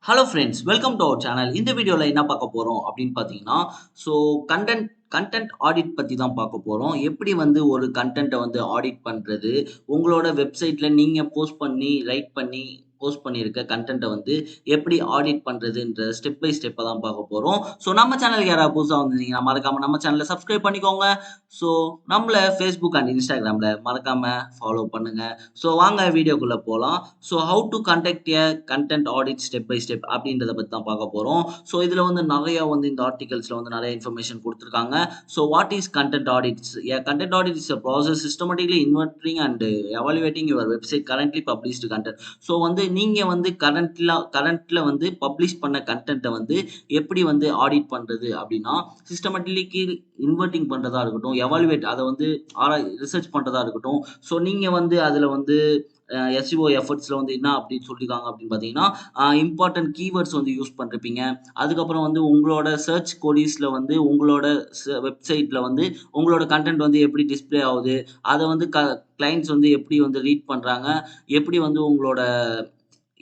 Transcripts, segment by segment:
Hello friends, welcome to our channel. இந்த வீடியோவில் என்ன பார்க்க போகிறோம் அப்படின்னு பார்த்தீங்கன்னா, ஸோ கண்டென்ட் ஆடிட் பற்றி தான் பார்க்க போகிறோம். எப்படி வந்து ஒரு கண்டென்ட்டை வந்து ஆடிட் பண்ணுறது, உங்களோட வெப்சைட்டில் நீங்கள் போஸ்ட் பண்ணி, ரைட் பண்ணி, போஸ்ட் பண்ணியிருக்க கண்டென்ட்டை வந்து எப்படி ஆடிட் பண்ணுறதுன்ற ஸ்டெப் பை ஸ்டெப்பை தான் பார்க்க போகிறோம். ஸோ நம்ம சேனலுக்கு யாராவது புதுசாக வந்திருந்தீங்கன்னா மறக்காமல் நம்ம சேனலை சப்ஸ்கிரைப் பண்ணிக்கோங்க. ஸோ நம்மளை ஃபேஸ்புக் அண்ட் இன்ஸ்டாகிராமில் மறக்காமல் ஃபாலோ பண்ணுங்கள். ஸோ வாங்க வீடியோக்குள்ளே போகலாம். So how to conduct a content audit step by step அப்படின்றத பற்றி தான் பார்க்க போகிறோம். ஸோ இதில் வந்து நிறையா வந்து இந்த ஆர்டிகல்ஸில் வந்து நிறைய இன்ஃபர்மேஷன் கொடுத்துருக்காங்க. So what is content audits? A content audit is a process systematically inventorying and evaluating your website currently published content. So வந்து நீங்கள் வந்து கரண்ட்டில் வந்து பப்ளிஷ் பண்ண கண்டென்ட்டை வந்து எப்படி வந்து ஆடிட் பண்ணுறது அப்படின்னா, சிஸ்டமேட்டிக்கலி இன்வெர்ட்டிங் பண்ணுறதா இருக்கட்டும், எவாலுவேட் அதை வந்து ரிசர்ச் பண்ணுறதா இருக்கட்டும். ஸோ நீங்கள் வந்து அதில் வந்து எஸ்இஓ எஃபர்ட்ஸில் வந்து என்ன அப்படின்னு சொல்லியிருக்காங்க அப்படின்னு பார்த்தீங்கன்னா, இம்பார்ட்டன்ட் கீவேர்ட்ஸ் வந்து யூஸ் பண்ணிருப்பீங்க. அதுக்கப்புறம் வந்து உங்களோட சர்ச் கொரீஸில் வந்து உங்களோட வெப்சைட்டில் வந்து உங்களோட கண்டென்ட் வந்து எப்படி டிஸ்ப்ளே ஆகுது, அதை வந்து கிளைண்ட்ஸ் வந்து எப்படி வந்து ரீட் பண்ணுறாங்க, எப்படி வந்து உங்களோட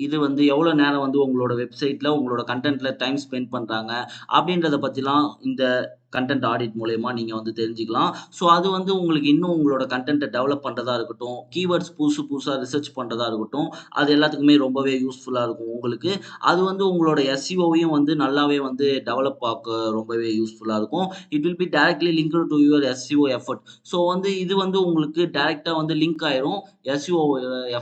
இது வந்து எவ்வளோ நேரம் வந்து உங்களோட வெப்சைட்டில் உங்களோட கண்டென்ட்ல டைம் ஸ்பெண்ட் பண்ணுறாங்க அப்படின்றத பற்றிலாம் இந்த கண்டென்ட் ஆடிட் மூலயமா நீங்கள் வந்து தெரிஞ்சுக்கலாம். ஸோ அது வந்து உங்களுக்கு இன்னும் உங்களோட கண்டென்ட்டை டெவலப் பண்ணுறதா இருக்கட்டும், கீவேர்ட்ஸ் புதுசாக ரிசர்ச் பண்ணுறதா இருக்கட்டும், அது எல்லாத்துக்குமே ரொம்பவே யூஸ்ஃபுல்லாக இருக்கும் உங்களுக்கு. அது வந்து உங்களோட எஸ்இஓவையும் வந்து நல்லாவே வந்து டெவலப் ஆக்க ரொம்பவே யூஸ்ஃபுல்லாக இருக்கும். It will be directly linked to your SEO effort. So வந்து இது வந்து உங்களுக்கு டைரெக்டாக வந்து லிங்க் ஆயிரும் எஸ்இஓ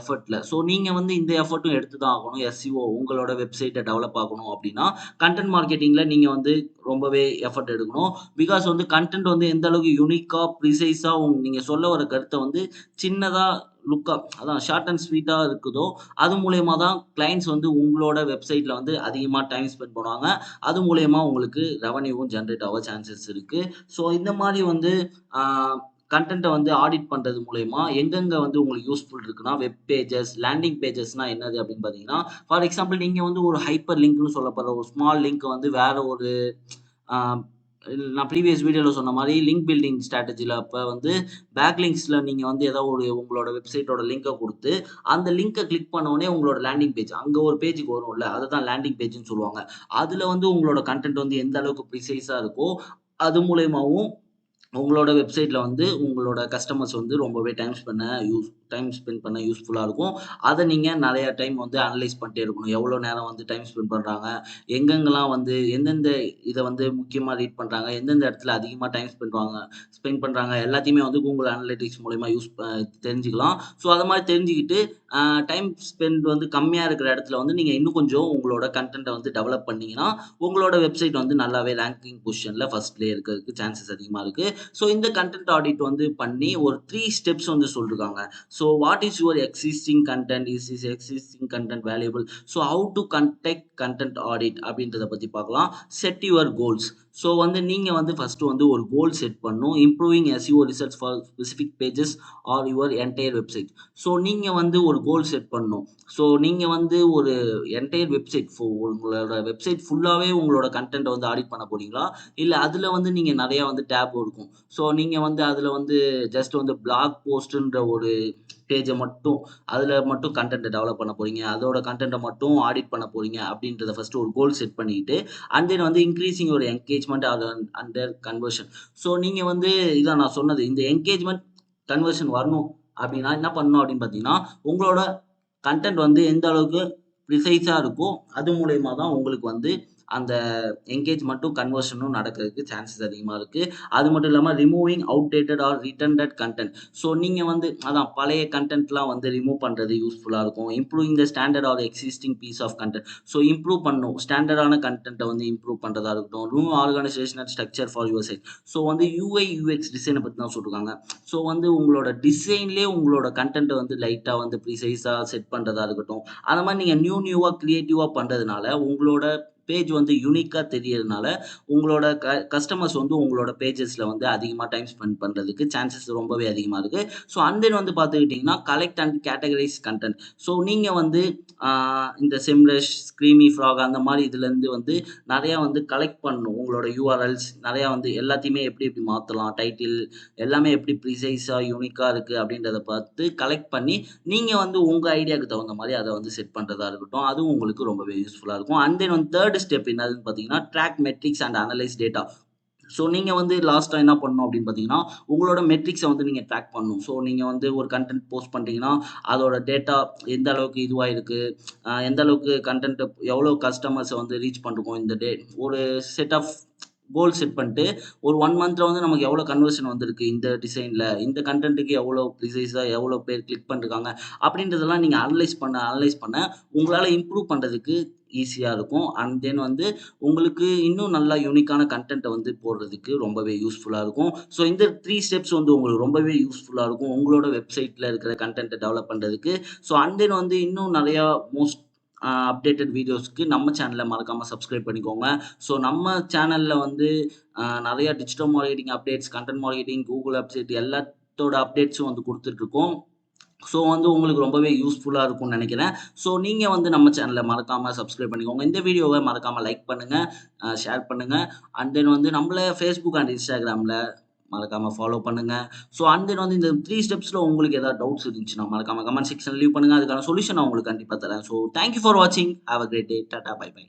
எஃபர்ட்டில். ஸோ நீங்கள் வந்து இந்த எஃபர்ட்டும் எடுத்து தான் ஆகணும். எஸ்இஓ உங்களோட வெப்சைட்டை டெவலப் ஆகணும் அப்படின்னா, கண்டென்ட் மார்க்கெட்டிங்கில் நீங்கள் வந்து ரொம்பவே எஃபர்ட் எடுக்கணும். பிகாஸ் வந்து கண்டென்ட் வந்து எந்த அளவுக்கு யூனிக்கா ப்ரிசைஸா நீங்க சொல்ல வர கருத்தை வந்து சின்னதா லுக்கா, அதான் ஷார்ட் அண்ட் ஸ்வீட்டா இருக்குதோ, அது மூலயமா தான் கிளைண்ட்ஸ் வந்து உங்களோட வெப்சைட்ல வந்து அதிகமா டைம் ஸ்பெண்ட் பண்ணுவாங்க. அது மூலயமா உங்களுக்கு ரெவன்யூவும் ஜென்ரேட் ஆக சான்சஸ் இருக்கு. ஸோ இந்த மாதிரி வந்து கண்டென்ட்டை வந்து ஆடிட் பண்றது மூலயமா எங்கெங்க வந்து உங்களுக்கு யூஸ்ஃபுல் இருக்குன்னா, வெப் பேஜஸ், லேண்டிங் பேஜஸ்னா என்னது அப்படின்னு பார்த்தீங்கன்னா, ஃபார் எக்ஸாம்பிள் நீங்க வந்து ஒரு ஹைப்பர் லிங்க்னு சொல்லப்படுற ஒரு ஸ்மால் லிங்க் வந்து வேற ஒரு ஆ நான் ப்ரீவியஸ் வீடியோல சொன்ன மாரி லிங்க் பில்டிங் ஸ்ட்ராட்டஜில அப்ப வந்து பேக் லிங்க்ஸ்ல நீங்க வந்து ஏதோ ஒரு உங்களோட வெப்சைட்டோட லிங்க குடுத்து, அந்த லிங்க கிளிக் பண்ண உடனே உங்களோட லேண்டிங் பேஜ் அங்க ஒரு பேஜ்க்கு வரும்ல. அததான் லேண்டிங் பேஜ்ன்னு சொல்லுவாங்க. அதுல வந்து உங்களோட கன்டென்ட் வந்து எந்த அளவுக்கு ப்ரிசைஸா இருக்கோ, அது மூலியமாவும் உங்களோட வெப்சைட்ல வந்து உங்களோட கஸ்டமர்ஸ் வந்து ரொம்பவே டைம் ஸ்பெண்ட் பண்ண யூஸ்ஃபுல்லா இருக்கும். அத நீங்க நெறைய டைம் வந்து அனலைஸ் பண்ணிட்டே இருக்கணும். எவ்வளோ நேரம் வந்து டைம் ஸ்பெண்ட் பண்றாங்க? எங்கெங்கலாம் வந்து எந்தெந்த இத வந்து முக்கியமா ரீட் பண்றாங்க? எந்தெந்த இடத்துல அதிகமா டைம் ஸ்பெண்ட் பண்றாங்க? எல்லாத்தையுமே வந்து Google அனலிட்டிக்ஸ் மூலியமா தெரிஞ்சுக்கலாம். ஸோ அத மாரி தெரிஞ்சுக்கிட்டு, அ டைம் ஸ்பெண்ட் வந்து கம்மியா இருக்கிற இடத்துல வந்து நீங்க இன்னும் கொஞ்சம் உங்களோட கன்டென்ட்ட வந்து டெவலப் பண்ணீங்கன்னா, உங்களோட வெப்சைட் வந்து நல்லாவே ரேங்கிங் பொசிஷன்ல ஃபர்ஸ்ட்லயே இருக்கறதுக்கு சான்சஸ் அதிகமா இருக்கு. ஸோ இந்த கண்டென்ட் ஆடிட் வந்து பண்ணி ஒரு 3 ஸ்டெப்ஸ் வந்து சொல்லிருக்காங்க. So what is your existing content? Is this existing content valuable? So how to conduct content audit அப்படின்றத பத்தி பார்க்கலாம். Set your goals. ஸோ வந்து நீங்க வந்து ஃபர்ஸ்ட் வந்து ஒரு கோல் செட் பண்ணணும். Improving SEO results for specific pages or your entire website. So நீங்க வந்து ஒரு கோல் செட் பண்ணணும். ஸோ நீங்க வந்து ஒரு என்டையர் வெப்சைட் உங்களோட வெப்சைட் ஃபுல்லாவே உங்களோட கன்டென்ட்ட வந்து ஆடிட் பண்ண போறீங்களா? இல்ல அதுல வந்து நீங்க நெறைய வந்து டேப் இருக்கும். ஸோ நீங்க வந்து அதுல வந்து ஜஸ்ட் வந்து பிளாக் போஸ்ட்ன்ற ஒரு பேஜ மட்டும் அதுல மட்டும் கன்டென்ட்ட டெவலப் பண்ண போறீங்க. அதோட கன்டென்ட்ட மட்டும் ஆடிட் பண்ண போறீங்க அப்படின்றத ஃபர்ஸ்ட் ஒரு கோல் செட் பண்ணிட்டு, அண்ட் தென் வந்து increasing your engagement are under conversion. So நீங்க வந்து இதான் நான் சொன்னது. இந்த என்கேஜ்மென்ட் கன்வர்ஷன் வரணும் அப்படின்னா என்ன பண்ணணும் அப்படின்னு பார்த்தீங்கன்னா, உங்களோட கன்டென்ட் வந்து எந்த அளவுக்கு ப்ரிசைஸா இருக்கோ, அது மூலியமா தான் உங்களுக்கு வந்து அந்த என்கேஜ்மென்ட்டும், கன்வர்ஷனும் நடக்கிறதுக்கு சான்சஸ் அதிகமா இருக்கு. அது மட்டும் இல்லாம removing outdated or redundant content. So நீங்க வந்து அதான் பழைய கன்டென்ட்லாம் வந்து ரிமூவ் பண்றது யூஸ்ஃபுல்லா இருக்கும். Improving the standard or existing piece of content. So improve பண்ணணும். ஸ்டாண்டர்டான கன்டென்ட்ட வந்து இம்ப்ரூவ் பண்றதா இருக்கட்டும். New organisational structure for your site. So வந்து யுஐ, யுஎக்ஸ் டிசைன பத்தி தான் சொல்லிருக்காங்க. ஸோ வந்து உங்களோட டிசைன்லயே உங்களோட கன்டென்ட்ட வந்து லைட்டா வந்து ப்ரிசைஸா செட் பண்றதா இருக்கட்டும். அந்த மாரி நீங்க நியூவா கிரியேட்டிவா பண்றதுனால உங்களோட பேஜ் வந்து யூனிக்கா தெரியறதுனால உங்களோட கஸ்டமர்ஸ் வந்து உங்களோட பேஜஸ்ல வந்து அதிகமா டைம் ஸ்பெண்ட் பண்றதுக்கு சான்சஸ் ரொம்பவே அதிகமா இருக்கு. ஸோ அண்ட் தென் வந்து பார்த்துக்கிட்டிங்கன்னா collect and categorise content. So நீங்க வந்து இந்த சிம்ரஷ், ஸ்க்ரீமி ஃப்ராக் அந்த மாதிரி இதுலேருந்து வந்து நிறையா வந்து கலெக்ட் பண்ணணும். உங்களோட யூஆர்எல்ஸ் நிறையா வந்து எல்லாத்தையுமே எப்படி எப்படி மாற்றலாம், டைட்டில் எல்லாமே எப்படி ப்ரிசைஸாக யூனிக்காக இருக்குது அப்படின்றத பார்த்து கலெக்ட் பண்ணி நீங்கள் வந்து உங்கள் ஐடியாவுக்கு தகுந்த மாதிரி அதை வந்து செட் பண்ணுறதா இருக்கட்டும். அதுவும் உங்களுக்கு ரொம்பவே யூஸ்ஃபுல்லாக இருக்கும். அண்ட் தென் வந்து தேர்ட் ஸ்டெப் என்னதுன்னு பார்த்தீங்கன்னா track metrics and analyse data. So நீங்கள் வந்து லாஸ்ட்டாக என்ன பண்ணணும் அப்படின்னு பார்த்தீங்கன்னா உங்களோட மெட்ரிக்ஸை வந்து நீங்கள் ட்ராக் பண்ணணும். ஸோ நீங்கள் வந்து ஒரு கண்டென்ட் போஸ்ட் பண்ணுறீங்கன்னா அதோட டேட்டா எந்த அளவுக்கு இதுவாக இருக்குது, எந்த அளவுக்கு கண்டென்ட் எவ்வளோ கஸ்டமர்ஸை வந்து ரீச் பண்ணிருக்கோம் இந்த டே, ஒரு செட் ஆஃப் கோல் செட் பண்ணிட்டு ஒரு 1 மந்த்ல வந்து நமக்கு எவ்வளோ கன்வர்ஷன் வந்திருக்கு இந்த டிசைனில், இந்த கண்டென்ட்டுக்கு எவ்வளோ ப்ரிசைஸாக எவ்வளோ பேர் கிளிக் பண்ணிருக்காங்க அப்படின்றதெல்லாம் நீங்கள் அனலைஸ் பண்ண உங்களால் இம்ப்ரூவ் பண்ணுறதுக்கு ஈஸியாக இருக்கும். அண்ட் தென் வந்து உங்களுக்கு இன்னும் நல்லா யூனிக்கான கண்டென்ட்டை வந்து போடுறதுக்கு ரொம்பவே யூஸ்ஃபுல்லாக இருக்கும். ஸோ இந்த 3 ஸ்டெப்ஸ் வந்து உங்களுக்கு ரொம்பவே யூஸ்ஃபுல்லாக இருக்கும் உங்களோட வெப்சைட்டில் இருக்கிற கண்டென்ட்டை டெவலப் பண்ணுறதுக்கு. ஸோ அண்ட் தென் வந்து இன்னும் நிறையா மோஸ்ட் அப்டேட்டட் வீடியோஸ்க்கு நம்ம சேனலை மறக்காமல் சப்ஸ்கிரைப் பண்ணிக்கோங்க. ஸோ நம்ம சேனலில் வந்து நிறையா digital marketing updates, content marketing, Google website எல்லாத்தோட அப்டேட்ஸும் வந்து கொடுத்துட்ருக்கோம். ஸோ வந்து உங்களுக்கு ரொம்பவே யூஸ்ஃபுல்லாக இருக்கும்னு நினைக்கிறேன். ஸோ நீங்கள் வந்து நம்ம சேனலை மறக்காமல் சப்ஸ்கிரைப் பண்ணிக்கோங்க. இந்த வீடியோவை மறக்காமல் லைக் பண்ணுங்கள், ஷேர் பண்ணுங்கள். அண்ட் தென் வந்து நம்மள ஃபேஸ்புக் அண்ட் இன்ஸ்டாகிராமில் மறக்காமல் ஃபாலோ பண்ணுங்கள். ஸோ அண்ட் தென் வந்து இந்த 3 ஸ்டெப்ஸில் உங்களுக்கு ஏதாவது டவுட்ஸ் இருந்துச்சுன்னா மறக்காமல் கமெண்ட் செக்ஷன் லீவ் பண்ணுங்கள். அதுக்கான சொல்யூஷன் நான் உங்களுக்கு கண்டிப்பாக தரேன். ஸோ தேங்க்யூ ஃபார் வாட்சிங். Have a great day. Tata, bye by.